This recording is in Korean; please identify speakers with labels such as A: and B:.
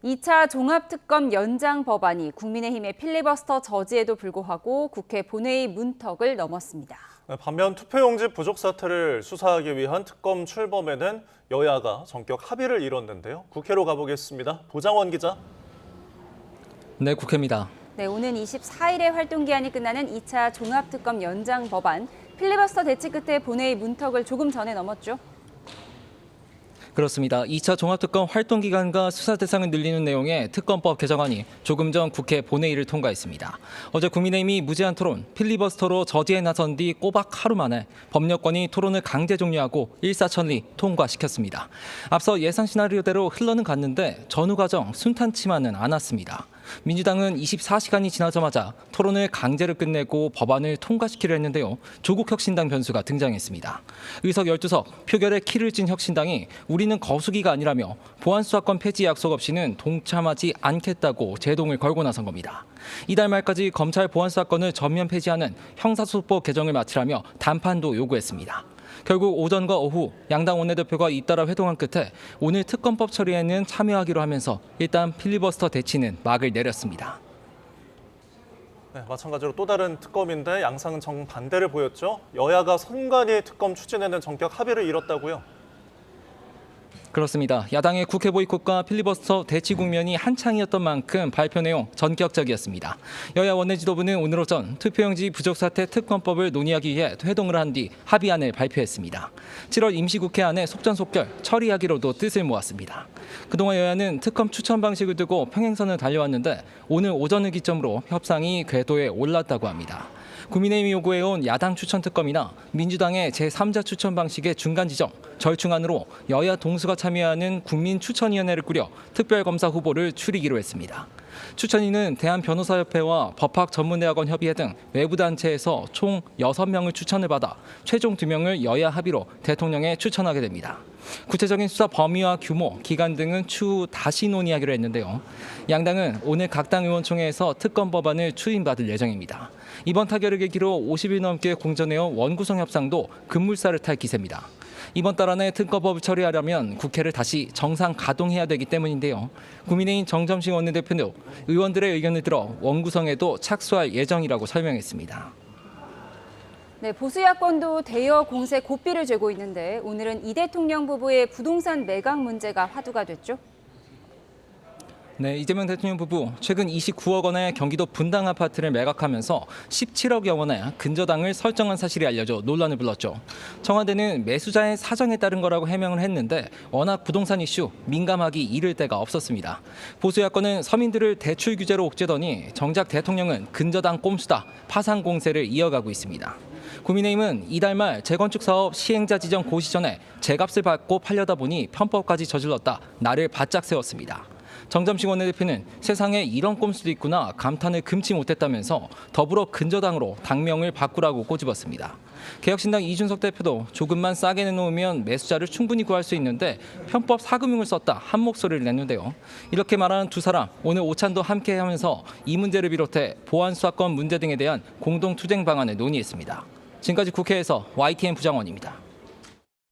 A: 2차 종합특검 연장 법안이 국민의힘의 필리버스터 저지에도 불구하고 국회 본회의 문턱을 넘었습니다.
B: 반면 투표용지 부족 사태를 수사하기 위한 특검 출범에는 여야가 전격 합의를 이뤘는데요. 국회로 가보겠습니다. 보장원 기자.
C: 네, 국회입니다.
A: 네, 오는 24일에 활동기한이 끝나는 2차 종합특검 연장 법안. 필리버스터 대치 끝에 본회의 문턱을 조금 전에 넘었죠.
C: 그렇습니다. 2차 종합특검 활동기간과 수사 대상을 늘리는 내용의 특검법 개정안이 조금 전 국회 본회의를 통과했습니다. 어제 국민의힘이 무제한 토론, 필리버스터로 저지에 나선 뒤 꼬박 하루 만에 법력권이 토론을 강제 종료하고 일사천리 통과시켰습니다. 앞서 예상 시나리오대로 흘러는 갔는데 전후 과정 순탄치만은 않았습니다. 민주당은 24시간이 지나자마자 토론을 강제로 끝내고 법안을 통과시키려 했는데요. 조국 혁신당 변수가 등장했습니다. 의석 12석, 표결에 키를 쥔 혁신당이 우리는 거수기가 아니라며 보안수사권 폐지 약속 없이는 동참하지 않겠다고 제동을 걸고 나선 겁니다. 이달 말까지 검찰 보안수사권을 전면 폐지하는 형사소송법 개정을 마치라며 단판도 요구했습니다. 결국 오전과 오후 양당 원내대표가 잇따라 회동한 끝에 오늘 특검법 처리에는 참여하기로 하면서 일단 필리버스터 대치는 막을 내렸습니다.
B: 네, 마찬가지로 또 다른 특검인데 양상은 정반대를 보였죠. 여야가 선관위 특검 추진에는 전격 합의를 이뤘다고요.
C: 그렇습니다. 야당의 국회 보이콧과 필리버스터 대치 국면이 한창이었던 만큼 발표 내용 전격적이었습니다. 여야 원내 지도부는 오늘 오전 투표용지 부족 사태 특검법을 논의하기 위해 회동을 한 뒤 합의안을 발표했습니다. 7월 임시국회안에 속전속결 처리하기로도 뜻을 모았습니다. 그동안 여야는 특검 추천 방식을 두고 평행선을 달려왔는데 오늘 오전을 기점으로 협상이 궤도에 올랐다고 합니다. 국민의힘이 요구해온 야당 추천 특검이나 민주당의 제3자 추천 방식의 중간 지점, 절충안으로 여야 동수가 참여하는 국민추천위원회를 꾸려 특별검사 후보를 추리기로 했습니다. 추천위는 대한변호사협회와 법학전문대학원 협의회 등 외부 단체에서 총 6명을 추천을 받아 최종 2명을 여야 합의로 대통령에 추천하게 됩니다. 구체적인 수사 범위와 규모, 기간 등은 추후 다시 논의하기로 했는데요. 양당은 오늘 각 당 의원총회에서 특검 법안을 추인받을 예정입니다. 이번 타결을 계기로 50일 넘게 공전해온 원구성 협상도 급물살을 탈 기세입니다. 이번 달 안에 특검법을 처리하려면 국회를 다시 정상 가동해야 되기 때문인데요. 국민의힘 정점식 원내대표는 의원들의 의견을 들어 원구성에도 착수할 예정이라고 설명했습니다.
A: 네, 보수 야권도 대여 공세 고삐를 죄고 있는데 오늘은 이 대통령 부부의 부동산 매각 문제가 화두가 됐죠.
C: 네, 이재명 대통령 부부 최근 29억 원의 경기도 분당 아파트를 매각하면서 17억여 원의 근저당을 설정한 사실이 알려져 논란을 불렀죠. 청와대는 매수자의 사정에 따른 거라고 해명을 했는데 워낙 부동산 이슈 민감하기 이를 데가 없었습니다. 보수 야권은 서민들을 대출 규제로 옥죄더니 정작 대통령은 근저당 꼼수다 파상 공세를 이어가고 있습니다. 국민의힘은 이달 말 재건축 사업 시행자 지정 고시 전에 제값을 받고 팔려다 보니 편법까지 저질렀다 나를 바짝 세웠습니다. 정점식 원내대표는 세상에 이런 꼼수도 있구나 감탄을 금치 못했다면서 더불어 근저당으로 당명을 바꾸라고 꼬집었습니다. 개혁신당 이준석 대표도 조금만 싸게 내놓으면 매수자를 충분히 구할 수 있는데 편법 사금융을 썼다 한 목소리를 냈는데요. 이렇게 말하는 두 사람 오늘 오찬도 함께 하면서 이 문제를 비롯해 보안수사권 문제 등에 대한 공동투쟁 방안을 논의했습니다. 지금까지 국회에서 YTN 부장원입니다.